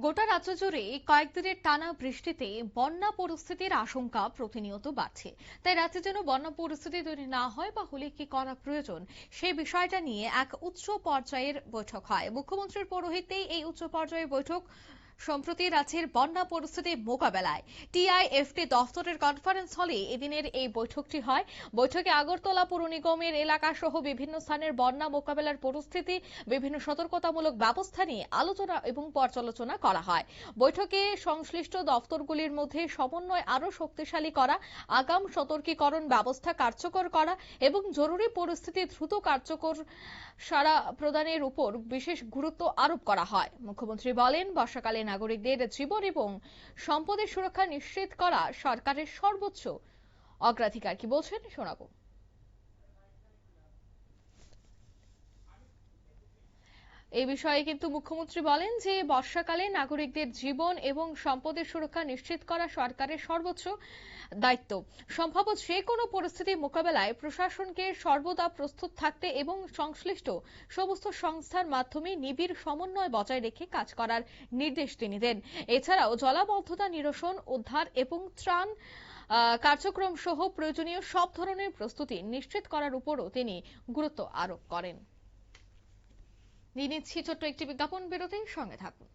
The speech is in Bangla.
গোটা রাজ্য জুড়ে কয়েকদিনের টানা বৃষ্টিতে বন্যা পরিস্থিতির আশঙ্কা প্রতিনিয়ত বাড়ছে। তাই রাজ্যে যেন বন্যা পরিস্থিতি তৈরি না হয় বা হলে কি করা প্রয়োজন সেই বিষয়টা নিয়ে এক উচ্চ পর্যায়ের বৈঠক হয়। মুখ্যমন্ত্রীর পৌরোহিত্যেই এই উচ্চ পর্যায়ের বৈঠক সম্প্রতি রাজ্যের বন্যা পরিস্থিতি মোকাবেলায় টিআইএফটি দফতরের কনফারেন্স হলে এদিনের এই বৈঠকটি হয়। বৈঠকে আগরতলা পুর নিগমের এলাকা সহ বিভিন্ন স্থানের বন্যা মোকাবেলার পরিস্থিতি, বিভিন্ন সতর্কতামূলক ব্যবস্থা নিয়ে আলোচনা এবং পর্যালোচনা করা হয়। বৈঠকে সংশ্লিষ্ট দফতরগুলির মধ্যে সমন্বয় আরও শক্তিশালী করা, আগাম সতর্কীকরণ ব্যবস্থা কার্যকর করা এবং জরুরি পরিস্থিতি দ্রুত কার্যকর সাড়া প্রদানের উপর বিশেষ গুরুত্ব আরোপ করা হয়। মুখ্যমন্ত্রী বলেন, বর্ষাকালে নাগরিকদের জীবন এবং সম্পদের সুরক্ষা নিশ্চিত করা সরকারের সর্বোচ্চ অগ্রাধিকার। কি বলছেন শোনাবো। এই বিষয়ে কিন্তু মুখ্যমন্ত্রী বলেন যে বর্ষাকালে নাগরিকদের জীবন এবং সম্পদের সুরক্ষা নিশ্চিত করা সরকারের সর্বোচ্চ দায়িত্ব। সম্ভাব্য যে কোনো পরিস্থিতি মোকাবেলায় প্রশাসনকে সর্বদা প্রস্তুত থাকতে এবং সংশ্লিষ্ট সমস্ত সংস্থার মাধ্যমে নিবিড় সমন্বয় বজায় রেখে কাজ করার নির্দেশ তিনি দেন। এছাড়াও জলাবদ্ধতা নিরসন, উদ্ধার এবং ত্রাণ কার্যক্রম সহ প্রয়োজনীয় সব ধরনের প্রস্তুতি নিশ্চিত করার উপরও তিনি গুরুত্ব আরোপ করেন। নিয়ে নিচ্ছি ছোট্ট একটি বিজ্ঞাপন বিরতি, সঙ্গে থাকুন।